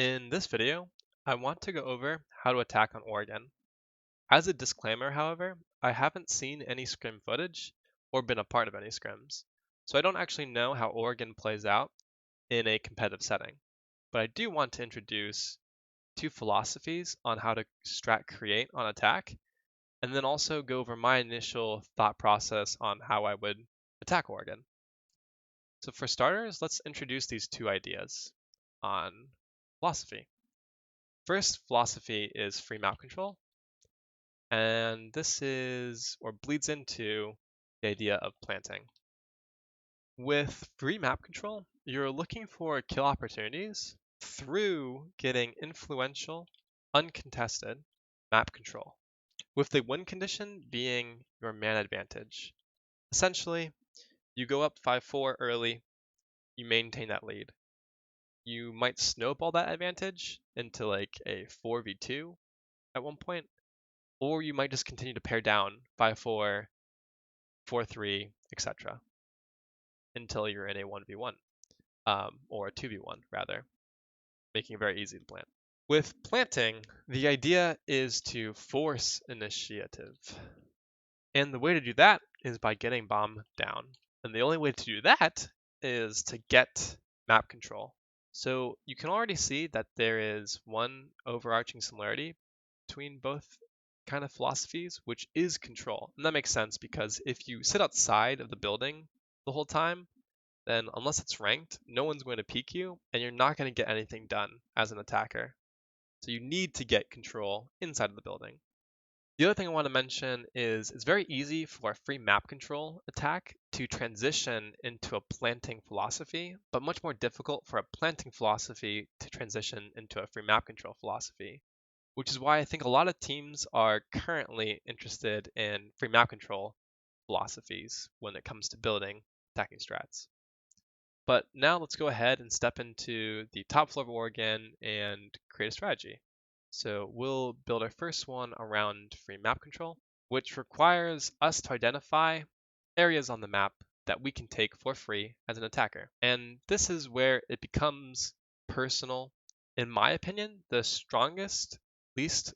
In this video, I want to go over how to attack on Oregon. As a disclaimer, however, I haven't seen any scrim footage or been a part of any scrims, so I don't actually know how Oregon plays out in a competitive setting. But I do want to introduce two philosophies on how to strat create on attack, and then also go over my initial thought process on how I would attack Oregon. So for starters, let's introduce these two ideas on philosophy. First philosophy is free map control, and this is or bleeds into the idea of planting. With free map control, you're looking for kill opportunities through getting influential, uncontested map control, with the win condition being your man advantage. Essentially, you go up 5-4 early, you maintain that lead. You might snowball that advantage into like a 4v2 at one point, or you might just continue to pair down 5-4, 4-3, etc. until you're in a 1v1, or a 2v1 rather, making it very easy to plant. With planting, the idea is to force initiative. And the way to do that is by getting bomb down. And the only way to do that is to get map control. So you can already see that there is one overarching similarity between both kind of philosophies, which is control. And that makes sense because if you sit outside of the building the whole time, then unless it's ranked, no one's going to peek you and you're not going to get anything done as an attacker. So you need to get control inside of the building. The other thing I want to mention is it's very easy for a free map control attack to transition into a planting philosophy, but much more difficult for a planting philosophy to transition into a free map control philosophy, which is why I think a lot of teams are currently interested in free map control philosophies when it comes to building attacking strats. But now let's go ahead and step into the top floor of Oregon and create a strategy. So we'll build our first one around free map control, which requires us to identify areas on the map that we can take for free as an attacker. And this is where it becomes personal. In my opinion, the strongest, least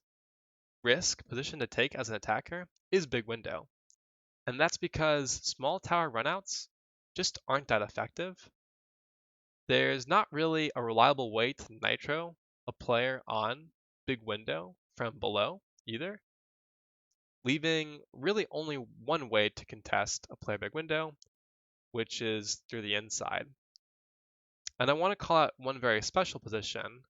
risk position to take as an attacker is big window. And that's because small tower runouts just aren't that effective. There's not really a reliable way to nitro a player on big window from below either, leaving really only one way to contest a player big window, which is through the inside. And I want to call out one very special position,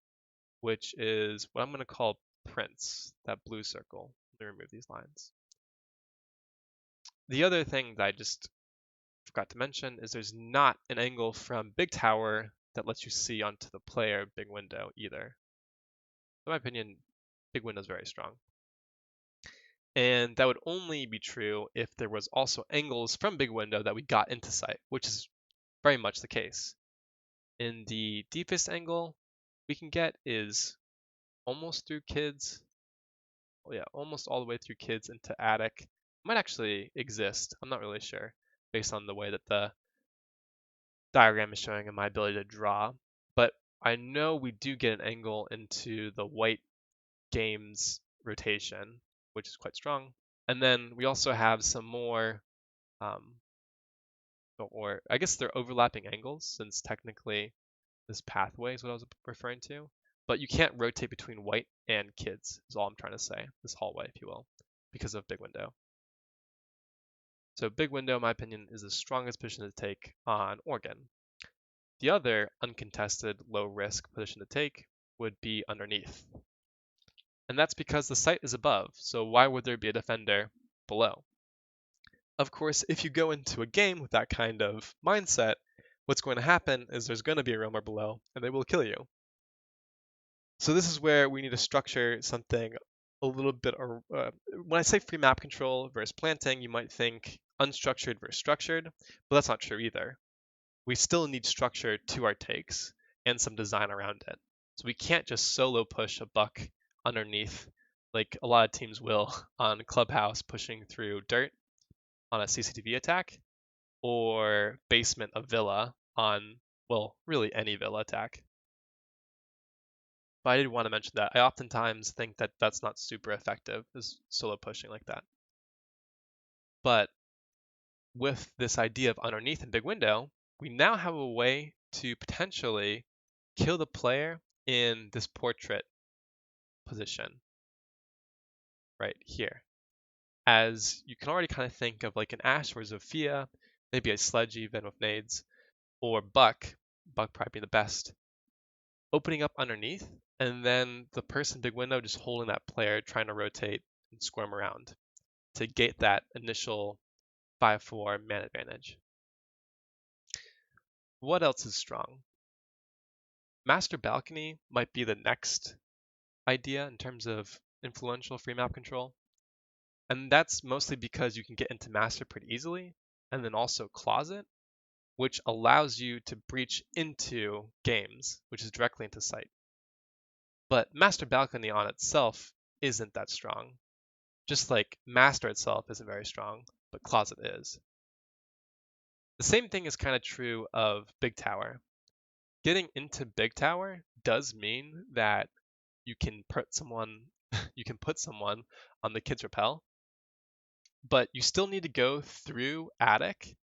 which is what I'm going to call Prince, that blue circle. Let me remove these lines. The other thing that I just forgot to mention is there's not an angle from big tower that lets you see onto the player big window either. In my opinion, big window is very strong. And that would only be true if there was also angles from big window that we got into sight, which is very much the case. In the deepest angle we can get is almost through kids. Well, yeah, almost all the way through kids into attic. It might actually exist. I'm not really sure based on the way that the diagram is showing and my ability to draw. But I know we do get an angle into the white games rotation, which is quite strong. And then we also have some more, or I guess they're overlapping angles since technically this pathway is what I was referring to. But you can't rotate between white and kids is all I'm trying to say, this hallway, if you will, because of big window. So big window, in my opinion, is the strongest position to take on Oregon. The other uncontested low risk position to take would be underneath. And that's because the site is above, so why would there be a defender below? Of course, if you go into a game with that kind of mindset, what's going to happen is there's going to be a roamer below, and they will kill you. So this is where we need to structure something a little bit, when I say free map control versus planting, you might think unstructured versus structured, but that's not true either. We still need structure to our takes and some design around it. So we can't just solo push a buck underneath like a lot of teams will on Clubhouse pushing through dirt on a CCTV attack, or basement of villa on, well, really any villa attack. But I did want to mention that I oftentimes think that that's not super effective, is solo pushing like that. But with this idea of underneath and big window, we now have a way to potentially kill the player in this portrait position right here. As you can already kind of think of like an Ashe or Zofia, maybe a Sledge even with nades, or Buck probably being the best, opening up underneath, and then the person big window just holding that player, trying to rotate and squirm around to gate that initial 5-4 man advantage. What else is strong? Master Balcony might be the next idea in terms of influential free map control. And that's mostly because you can get into Master pretty easily, and then also Closet, which allows you to breach into games, which is directly into sight. But Master Balcony on itself isn't that strong. Just like Master itself isn't very strong, but Closet is. The same thing is kind of true of Big Tower. Getting into Big Tower does mean that you can put someone on the Kids Repel, but you still need to go through Attic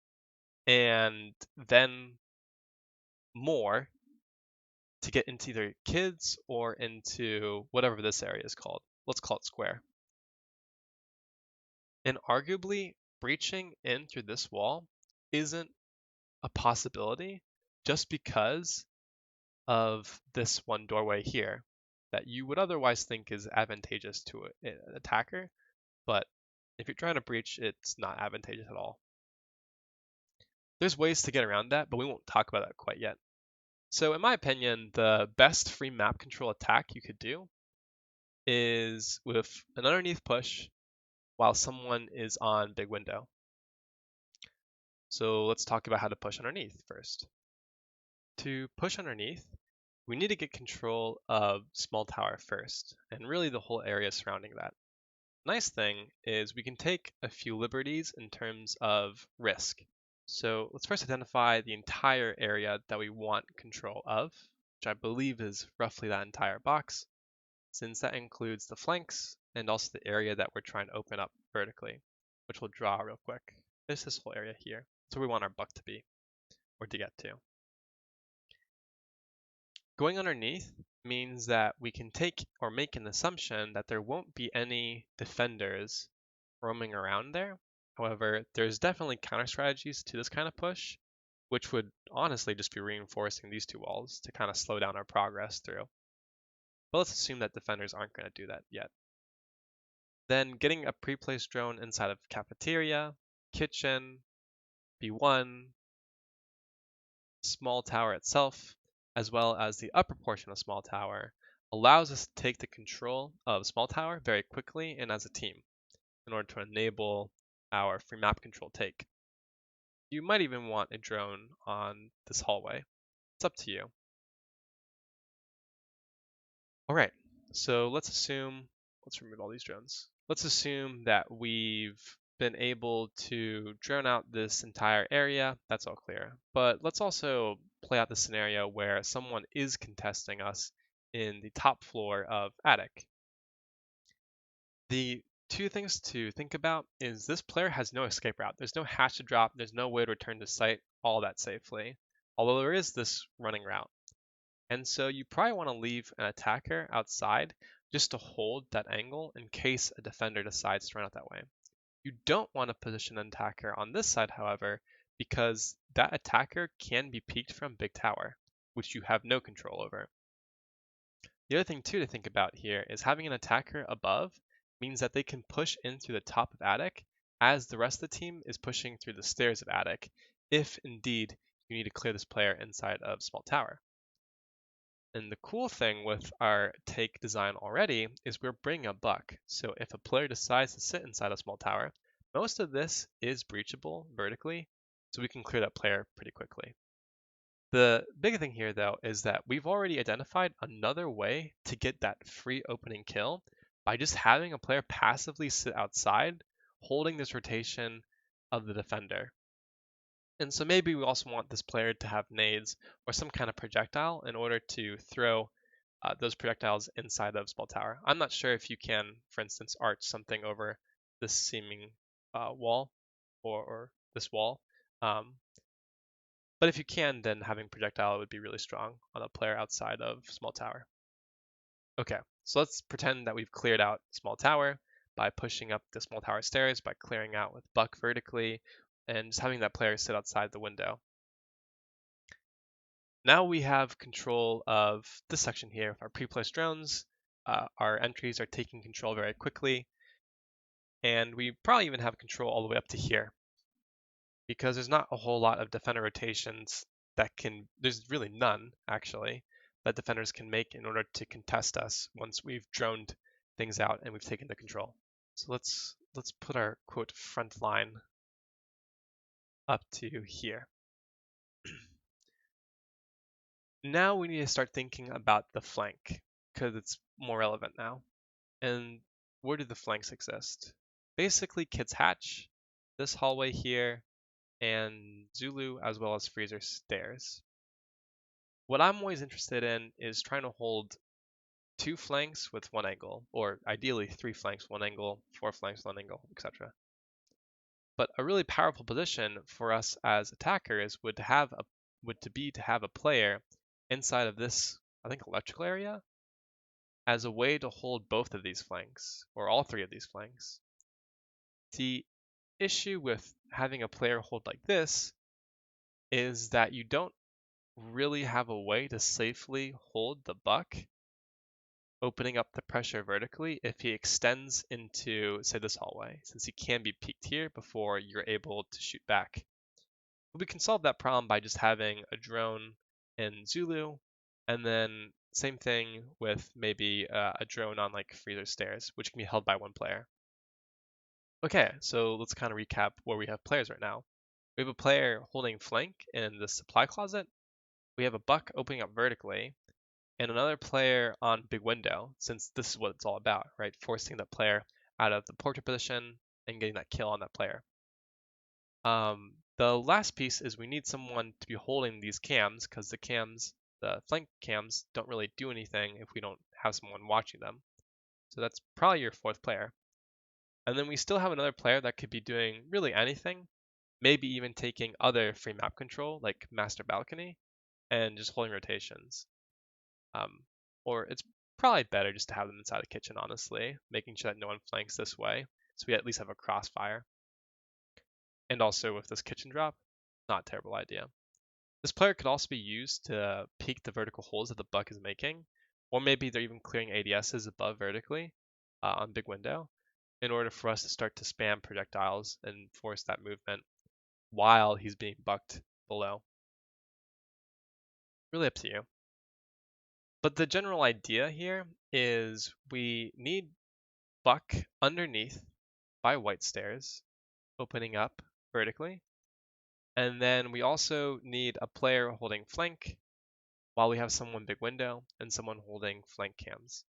and then more to get into either Kids or into whatever this area is called. Let's call it Square. And arguably, breaching in through this wall isn't a possibility just because of this one doorway here that you would otherwise think is advantageous to an attacker, but if you're trying to breach, it's not advantageous at all. There's ways to get around that, but we won't talk about that quite yet. So in my opinion, the best free map control attack you could do is with an underneath push while someone is on big window. So let's talk about how to push underneath first. To push underneath, we need to get control of small tower first, and really the whole area surrounding that. Nice thing is we can take a few liberties in terms of risk. So let's first identify the entire area that we want control of, which I believe is roughly that entire box, since that includes the flanks and also the area that we're trying to open up vertically, which we'll draw real quick. There's this whole area here. That's where we want our buck to be, or to get to. Going underneath means that we can take or make an assumption that there won't be any defenders roaming around there. However, there's definitely counter strategies to this kind of push, which would honestly just be reinforcing these two walls to kind of slow down our progress through. But let's assume that defenders aren't going to do that yet. Then getting a pre-placed drone inside of cafeteria, kitchen, B1, small tower itself, as well as the upper portion of small tower, allows us to take the control of small tower very quickly and as a team in order to enable our free map control take. You might even want a drone on this hallway. It's up to you. All right, so let's remove all these drones. Let's assume that we've been able to drone out this entire area. That's all clear. But let's also play out the scenario where someone is contesting us in the top floor of Attic. The two things to think about is this player has no escape route. There's no hatch to drop. There's no way to return to site all that safely. Although there is this running route. And so you probably want to leave an attacker outside just to hold that angle in case a defender decides to run out that way. You don't want to position an attacker on this side, however, because that attacker can be peeked from Big Tower, which you have no control over. The other thing too to think about here is having an attacker above means that they can push in through the top of Attic as the rest of the team is pushing through the stairs of Attic, if indeed you need to clear this player inside of small tower. And the cool thing with our take design already is we're bringing a buck. So if a player decides to sit inside a small tower, most of this is breachable vertically, so we can clear that player pretty quickly. The big thing here though is that we've already identified another way to get that free opening kill by just having a player passively sit outside, holding this rotation of the defender. And so maybe we also want this player to have nades or some kind of projectile in order to throw those projectiles inside of small tower. I'm not sure if you can, for instance, arch something over this seeming wall or this wall. But if you can, then having projectile would be really strong on a player outside of small tower. Okay, so let's pretend that we've cleared out small tower by pushing up the small tower stairs, by clearing out with Buck vertically, and just having that player sit outside the window. Now we have control of this section here. Our pre-placed drones, our entries are taking control very quickly, and we probably even have control all the way up to here, because there's not a whole lot of defender rotations there's really none actually, that defenders can make in order to contest us once we've droned things out and we've taken the control. So let's put our quote front line up to here. Now we need to start thinking about the flank because it's more relevant now. And where do the flanks exist? Basically Kids Hatch, this hallway here, and Zulu as well as Freezer Stairs. What I'm always interested in is trying to hold 2 flanks with 1 angle, or ideally 3 flanks, 1 angle, 4 flanks, 1 angle, etc. But a really powerful position for us as attackers would be to have a player inside of this, I think, electrical area as a way to hold both of these flanks, or all 3 of these flanks. The issue with having a player hold like this is that you don't really have a way to safely hold the Buck, opening up the pressure vertically if he extends into, say, this hallway, since he can be peeked here before you're able to shoot back. But we can solve that problem by just having a drone in Zulu, and then same thing with maybe a drone on like Freezer Stairs, which can be held by 1 player. Okay, so let's kind of recap where we have players right now. We have a player holding flank in the supply closet. We have a Buck opening up vertically, and another player on big window, since this is what it's all about, right? Forcing the player out of the portrait position and getting that kill on that player. The last piece is we need someone to be holding these cams, because the flank cams don't really do anything if we don't have someone watching them. So that's probably your 4th player. And then we still have another player that could be doing really anything, maybe even taking other free map control like Master Balcony and just holding rotations. Or it's probably better just to have them inside the kitchen, honestly, making sure that no one flanks this way, so we at least have a crossfire. And also with this kitchen drop, not a terrible idea. This player could also be used to peek the vertical holes that the Buck is making, or maybe they're even clearing ADSs above vertically on big window in order for us to start to spam projectiles and force that movement while he's being bucked below. Really up to you. But the general idea here is we need Buck underneath by white stairs, opening up vertically. And then we also need a player holding flank while we have someone big window and someone holding flank cams.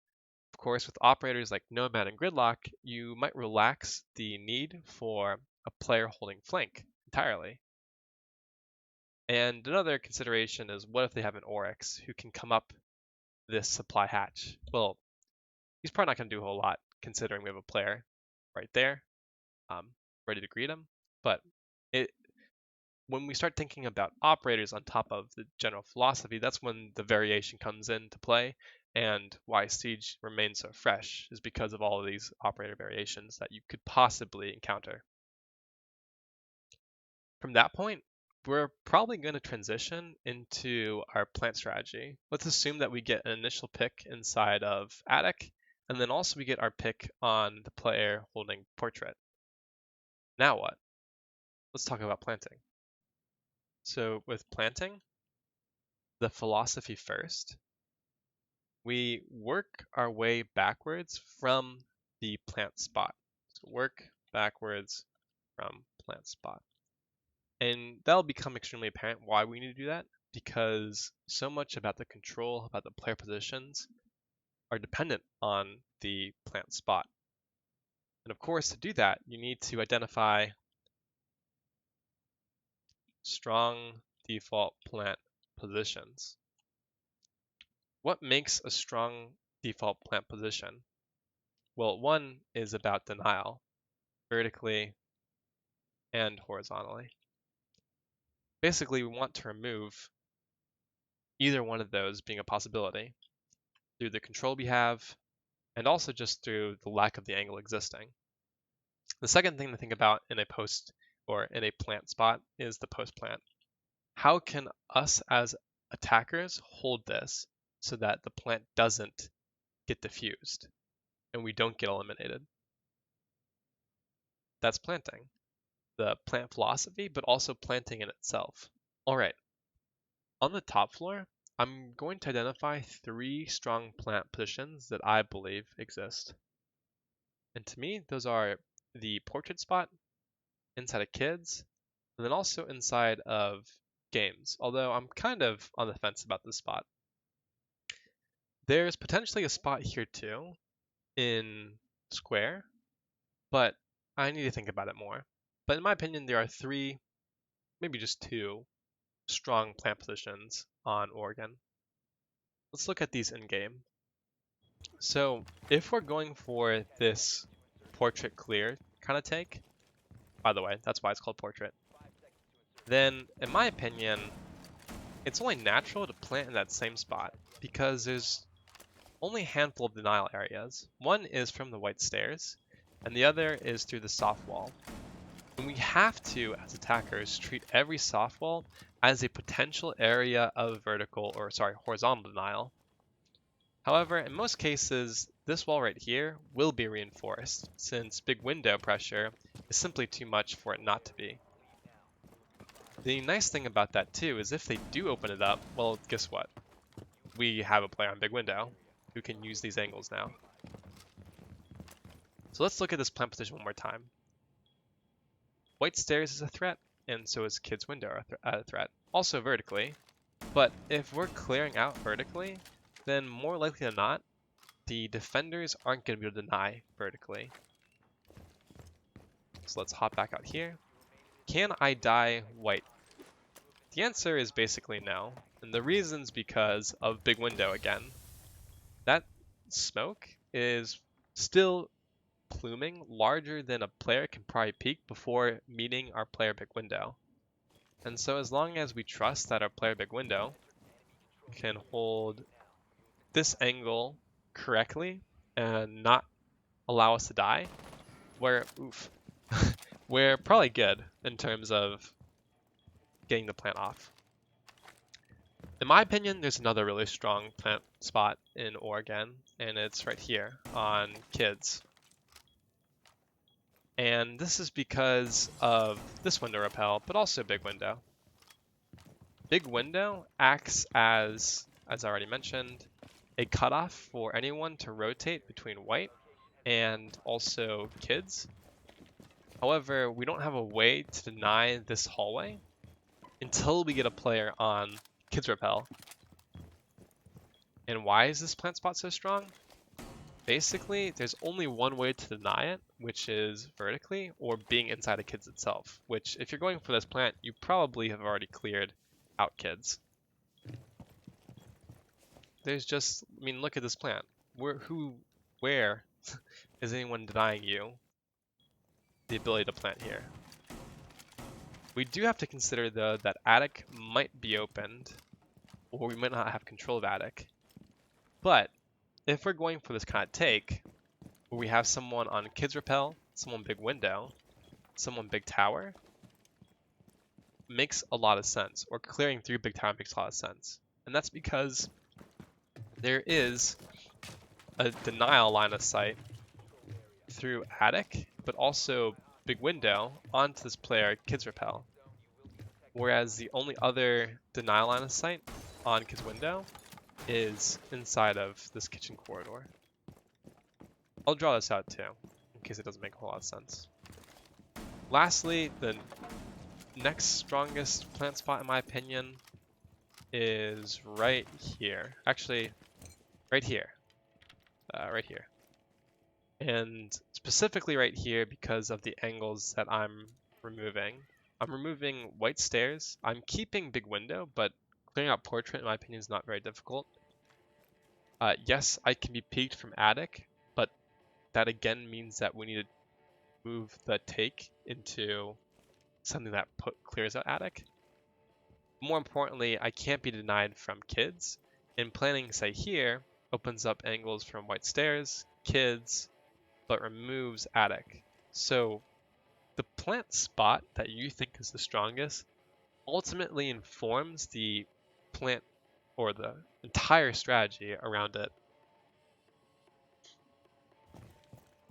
Of course, with operators like Nomad and Gridlock, you might relax the need for a player holding flank entirely. And another consideration is, what if they have an Oryx who can come up this supply hatch? Well, he's probably not going to do a whole lot considering we have a player right there ready to greet him. But when we start thinking about operators on top of the general philosophy, that's when the variation comes into play, and why Siege remains so fresh is because of all of these operator variations that you could possibly encounter. From that point, we're probably going to transition into our plant strategy. Let's assume that we get an initial pick inside of Attic, and then also we get our pick on the player holding Portrait. Now what? Let's talk about planting. So with planting, the philosophy first, we work our way backwards from the plant spot. So work backwards from plant spot. And that'll become extremely apparent why we need to do that, because so much about the control, about the player positions, are dependent on the plant spot. And of course, to do that, you need to identify strong default plant positions. What makes a strong default plant position? Well, one is about denial, vertically and horizontally. Basically, we want to remove either one of those being a possibility through the control we have, and also just through the lack of the angle existing. The second thing to think about in a post or in a plant spot is the post plant. How can us as attackers hold this so that the plant doesn't get diffused and we don't get eliminated? That's planting, the plant philosophy, but also planting in itself. All right, on the top floor, I'm going to identify 3 strong plant positions that I believe exist. And to me, those are the portrait spot, inside of kids, and then also inside of games, although I'm kind of on the fence about this spot. There's potentially a spot here too, in square, but I need to think about it more. But in my opinion, there are 3, maybe just 2, strong plant positions on Oregon. Let's look at these in game. So if we're going for this portrait clear kind of take, by the way, that's why it's called portrait, then in my opinion, it's only natural to plant in that same spot because there's only a handful of denial areas. One is from the white stairs, and the other is through the soft wall. And we have to, as attackers, treat every soft wall as a potential area of horizontal denial. However, in most cases, this wall right here will be reinforced, since big window pressure is simply too much for it not to be. The nice thing about that too is if they do open it up, well, guess what? We have a player on big window who can use these angles now. So let's look at this plant position one more time. White stairs is a threat, and so is kids window a threat, also vertically. But if we're clearing out vertically, then more likely than not, the defenders aren't going to be able to deny vertically. So let's hop back out here. Can I die white? The answer is basically no, and the reason's because of big window again. That smoke is still pluming larger than a player can probably peek before meeting our player big window. And so as long as we trust that our player big window can hold this angle correctly and not allow us to die, we're probably good in terms of getting the plant off. In my opinion, there's another really strong plant spot in Oregon, and it's right here on kids. And this is because of this window repel, but also big window. Big window acts as I already mentioned, a cutoff for anyone to rotate between white and also kids. However, we don't have a way to deny this hallway until we get a player on kids repel. And why is this plant spot so strong? Basically, there's only one way to deny it, which is vertically or being inside of kids itself, which if you're going for this plant, you probably have already cleared out kids. There's just, look at this plant. Where is anyone denying you the ability to plant here? We do have to consider though that attic might be opened, or we might not have control of attic. But if we're going for this kind of take, where we have someone on kids repel, someone big window, someone big tower, makes a lot of sense, or clearing through big tower makes a lot of sense. And that's because there is a denial line of sight through attic, but also big window onto this player kids repel. Whereas the only other denial line of sight on kids window is inside of this kitchen corridor. I'll draw this out too, in case it doesn't make a whole lot of sense. Lastly, the next strongest plant spot in my opinion is right here. Actually, right here. Right here. And specifically right here because of the angles that I'm removing. I'm removing white stairs. I'm keeping big window, but clearing out portrait in my opinion is not very difficult. Yes, I can be peeked from attic, but that again means that we need to move the take into something that clears out attic. More importantly, I can't be denied from kids, and planning, say here, opens up angles from white stairs, kids, but removes attic. So the plant spot that you think is the strongest ultimately informs the plant or the entire strategy around it.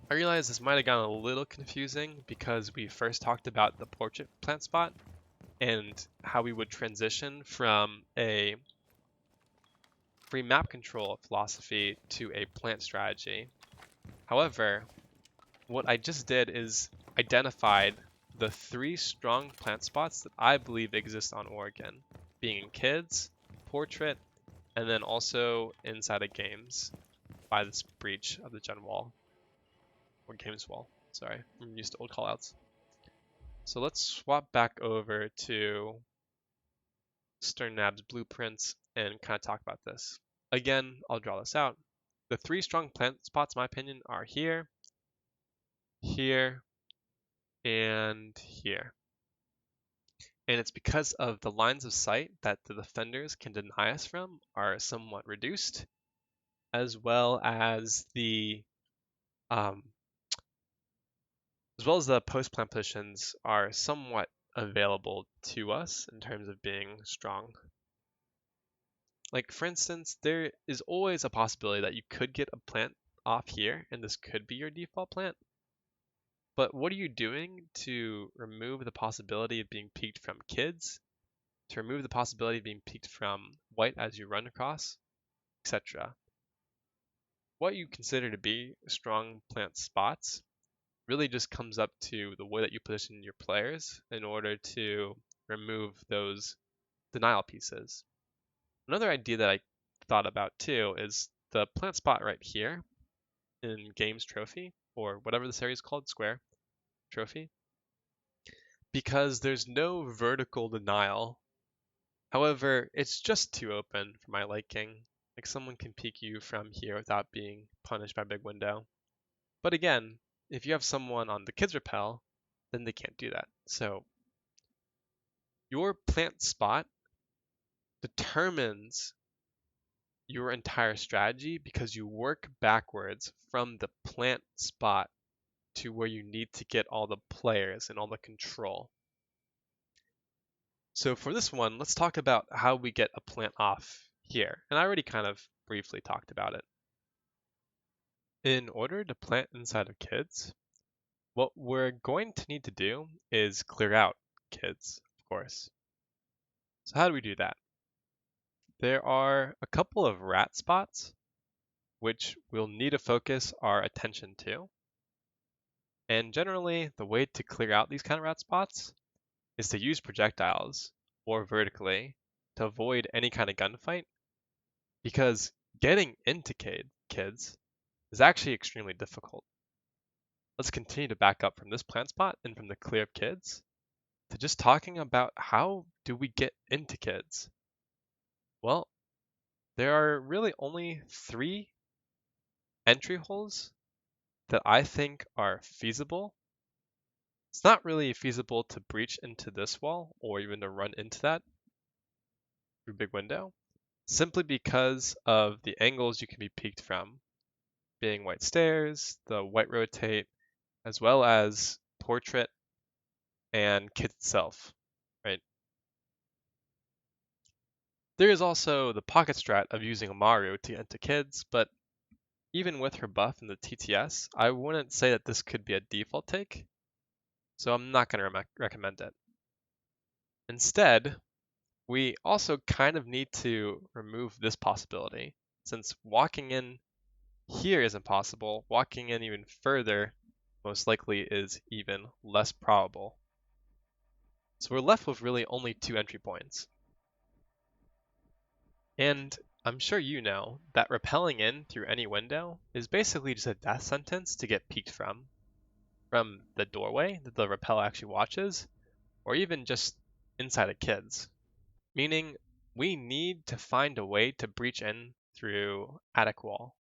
I realize this might have gotten a little confusing because we first talked about the portrait plant spot and how we would transition from a free map control philosophy to a plant strategy. However, what I just did is identified the 3 strong plant spots that I believe exist on Oregon, being in kids, portrait, and then also inside of games by this breach of the gen wall, or games wall. Sorry, I'm used to old callouts. So let's swap back over to SternNab's blueprints and kind of talk about this. Again, I'll draw this out. The 3 strong plant spots, in my opinion, are here, here, and here. And it's because of the lines of sight that the defenders can deny us from are somewhat reduced, as well as the um, post plant positions are somewhat available to us in terms of being strong. Like for instance, there is always a possibility that you could get a plant off here, and this could be your default plant. But what are you doing to remove the possibility of being peeked from kids, to remove the possibility of being peeked from white as you run across, etc.? What you consider to be strong plant spots really just comes up to the way that you position your players in order to remove those denial pieces. Another idea that I thought about too is the plant spot right here in Games Trophy, or whatever the series is called, Square Trophy, because there's no vertical denial. However, it's just too open for my liking. Like someone can peek you from here without being punished by a big window. But again, if you have someone on the kids repel, then they can't do that. So your plant spot determines your entire strategy because you work backwards from the plant spot to where you need to get all the players and all the control. So for this one, let's talk about how we get a plant off here. And I already kind of briefly talked about it. In order to plant inside of kids, what we're going to need to do is clear out kids, of course. So how do we do that? There are a couple of rat spots which we'll need to focus our attention to. And generally, the way to clear out these kind of rat spots is to use projectiles or vertically to avoid any kind of gunfight, because getting into kids is actually extremely difficult. Let's continue to back up from this plant spot and from the clear of kids to just talking about how do we get into kids. Well, there are really only 3 entry holes that I think are feasible. It's not really feasible to breach into this wall or even to run into that through big window, simply because of the angles you can be peeked from, being white stairs, the white rotate, as well as portrait and kit itself, right? There is also the pocket strat of using Amaru to get into kids, but even with her buff in the TTS, I wouldn't say that this could be a default take, so I'm not going to recommend it. Instead, we also kind of need to remove this possibility. Since walking in here is impossible, walking in even further most likely is even less probable. So we're left with really only 2 entry points. And I'm sure you know that rappelling in through any window is basically just a death sentence to get peeked from the doorway that the rappel actually watches, or even just inside of kids. Meaning we need to find a way to breach in through attic wall.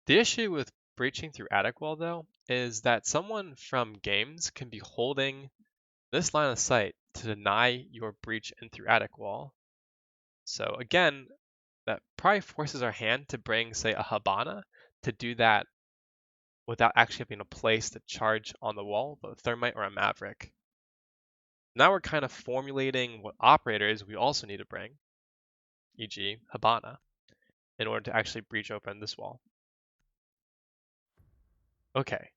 The issue with breaching through attic wall, though, is that someone from games can be holding this line of sight to deny your breach in through attic wall. So again, that probably forces our hand to bring, say, a Hibana to do that without actually having a place to charge on the wall, but a Thermite or a Maverick. Now we're kind of formulating what operators we also need to bring, e.g. Hibana, in order to actually breach open this wall. Okay.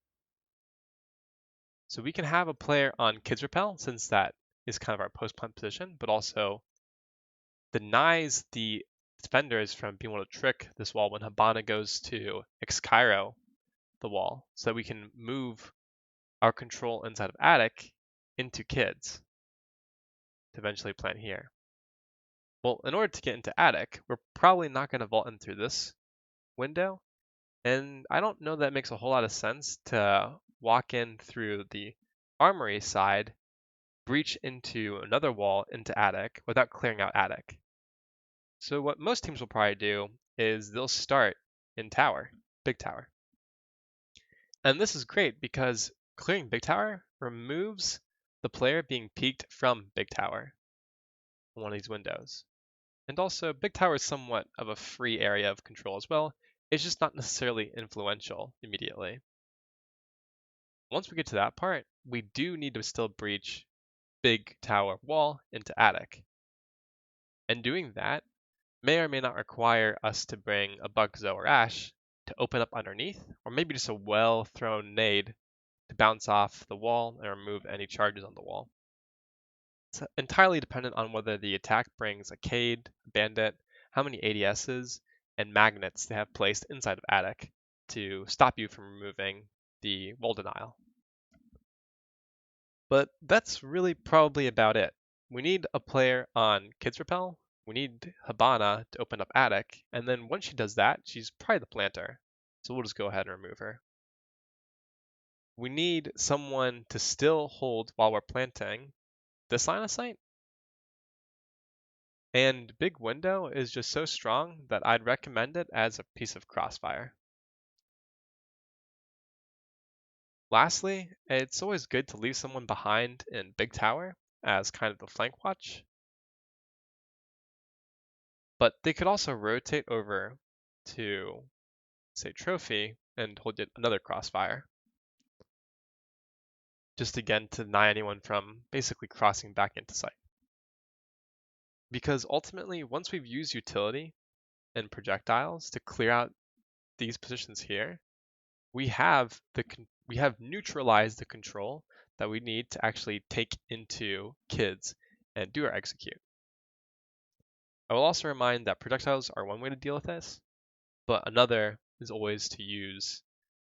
So we can have a player on Kids Repel, since that is kind of our post-plant position, but also denies the defenders from being able to trick this wall when Hibana goes to X-Cairo the wall, so that we can move our control inside of attic into kids to eventually plant here. Well, in order to get into attic, we're probably not going to vault in through this window, and I don't know that makes a whole lot of sense to walk in through the armory side, breach into another wall into attic without clearing out attic. So what most teams will probably do is they'll start in tower, big tower. And this is great because clearing big tower removes the player being peeked from big tower in one of these windows. And also, big tower is somewhat of a free area of control as well. It's just not necessarily influential immediately. Once we get to that part, we do need to still breach big tower wall into attic. And doing that may or may not require us to bring a Bug, Zoe, or Ash to open up underneath, or maybe just a well-thrown nade to bounce off the wall and remove any charges on the wall. It's entirely dependent on whether the attack brings a Cade, a Bandit, how many ADSs, and magnets they have placed inside of attic to stop you from removing the wall denial. But that's really probably about it. We need a player on Kids Repel, we need Hibana to open up attic, and then once she does that, she's probably the planter. So we'll just go ahead and remove her. We need someone to still hold while we're planting this line of sight. And Big Window is just so strong that I'd recommend it as a piece of Crossfire. Lastly, it's always good to leave someone behind in Big Tower as kind of the flank watch. But they could also rotate over to, say, Trophy and hold yet another Crossfire. Just again to deny anyone from basically crossing back into sight. Because ultimately, once we've used utility and projectiles to clear out these positions here, we have neutralized the control that we need to actually take into kids and do our execute. I will also remind that projectiles are one way to deal with this, but another is always to use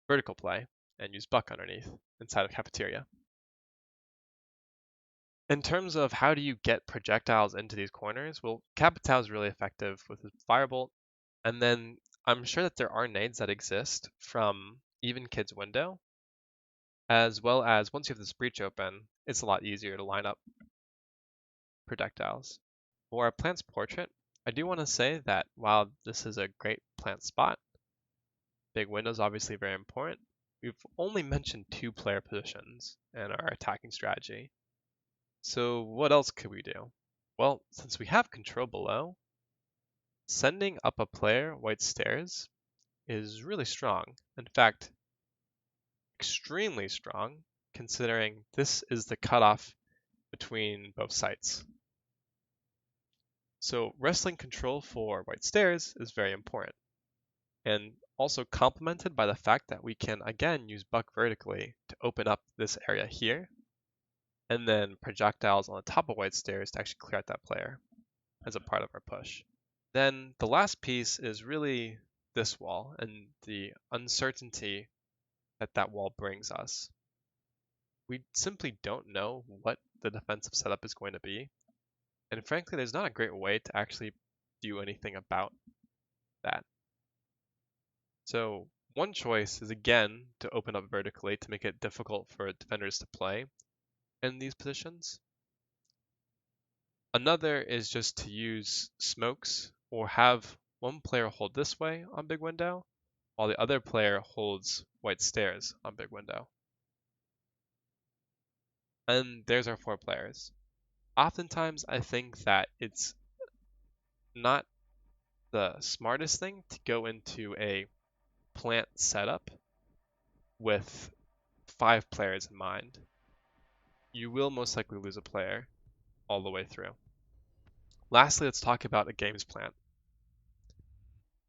vertical play and use Buck underneath inside of Cafeteria. In terms of how do you get projectiles into these corners, well, Capitao is really effective with his Firebolt, and then I'm sure that there are nades that exist from even Kid's Window, as well as once you have this breach open, it's a lot easier to line up projectiles. For our plant's portrait, I do want to say that while this is a great plant spot, big window is obviously very important. We've only mentioned 2 player positions in our attacking strategy. So what else could we do? Well, since we have control below, sending up a player white stairs is really strong. In fact, extremely strong, considering this is the cutoff between both sites. So wrestling control for white stairs is very important, and also complemented by the fact that we can again use Buck vertically to open up this area here, and then projectiles on the top of white stairs to actually clear out that player as a part of our push. Then the last piece is really this wall and the uncertainty that that wall brings us. We simply don't know what the defensive setup is going to be, and frankly, there's not a great way to actually do anything about that. So one choice is again to open up vertically to make it difficult for defenders to play in these positions. Another is just to use smokes or have one player hold this way on big window while the other player holds white stairs on big window. And there's our 4 players. Oftentimes I think that it's not the smartest thing to go into a plant setup with 5 players in mind. You will most likely lose a player all the way through. Lastly, let's talk about a games plant.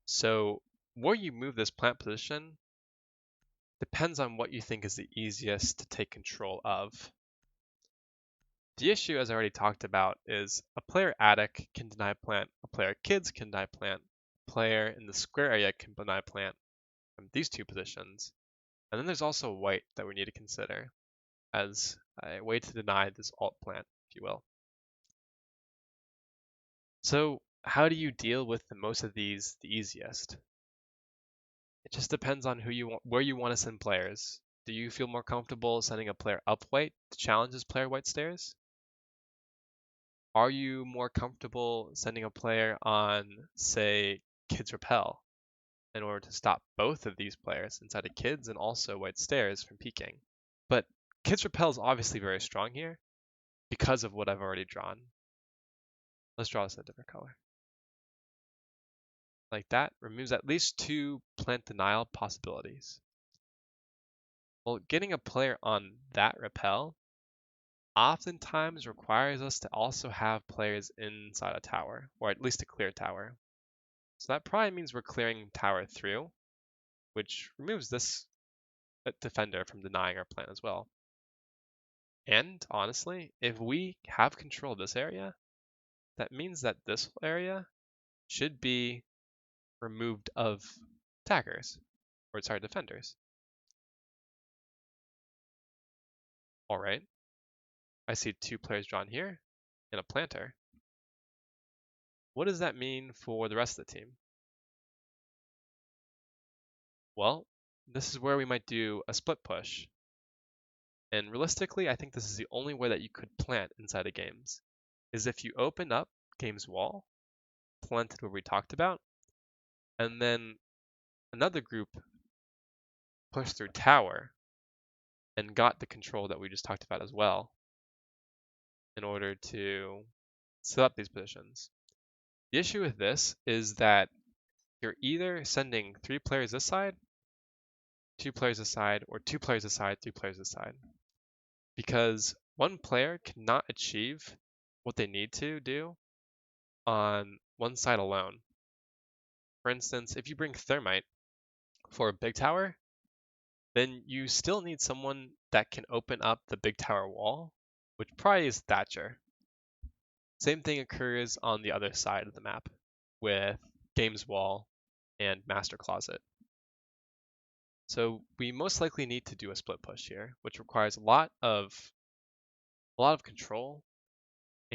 So where you move this plant position depends on what you think is the easiest to take control of. The issue, as I already talked about, is a player attic can deny plant, a player kids can deny plant, a player in the square area can deny plant from these 2 positions. And then there's also white that we need to consider as a way to deny this alt plant, if you will. So how do you deal with most of these the easiest? It just depends on where you want to send players. Do you feel more comfortable sending a player up white to challenge this player white stairs? Are you more comfortable sending a player on, say, kids repel in order to stop both of these players inside of kids and also white stairs from peeking? But kids repel is obviously very strong here because of what I've already drawn. Let's draw this in a different color. Like that removes at least 2 plant denial possibilities. Well, getting a player on that repel oftentimes requires us to also have players inside a tower, or at least a clear tower. So that probably means we're clearing tower through, which removes this defender from denying our plant as well. And honestly, if we have control of this area, that means that this area should be removed of attackers, or sorry, defenders. All right, I see 2 players drawn here and a planter. What does that mean for the rest of the team? Well, this is where we might do a split push. And realistically, I think this is the only way that you could plant inside of games, is if you open up game's wall, planted where we talked about, and then another group pushed through tower and got the control that we just talked about as well in order to set up these positions. The issue with this is that you're either sending 3 players this side, 2 players this side, or 2 players this side, 3 players this side. Because one player cannot achieve what they need to do on one side alone. For instance, if you bring Thermite for a big tower, then you still need someone that can open up the big tower wall, which probably is Thatcher. Same thing occurs on the other side of the map with Games Wall and Master Closet. So we most likely need to do a split push here, which requires a lot of control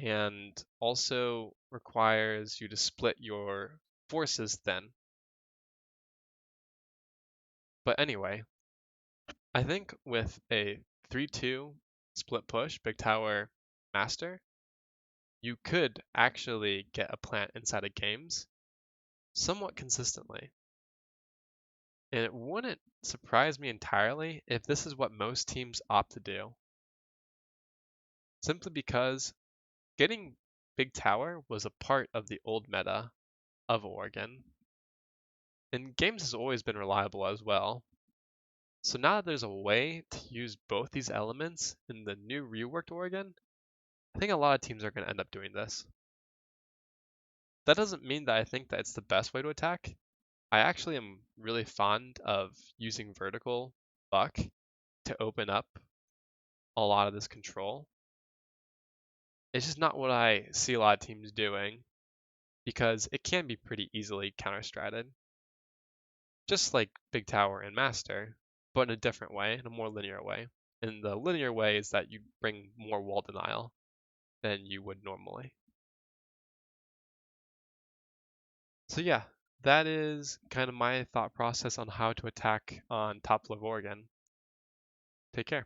and also requires you to split your forces then. But anyway, I think with a 3-2 split push, big tower, master, you could actually get a plant inside of games somewhat consistently. And it wouldn't surprise me entirely if this is what most teams opt to do. Simply because getting big tower was a part of the old meta of Oregon. And games has always been reliable as well. So now that there's a way to use both these elements in the new reworked Oregon, I think a lot of teams are going to end up doing this. That doesn't mean that I think that it's the best way to attack. I actually am really fond of using vertical buck to open up a lot of this control. It's just not what I see a lot of teams doing because it can be pretty easily counter-stratted. Just like Big Tower and Master, but in a different way, in a more linear way. And the linear way is that you bring more wall denial than you would normally. So yeah, that is kind of my thought process on how to attack on top level Oregon. Take care.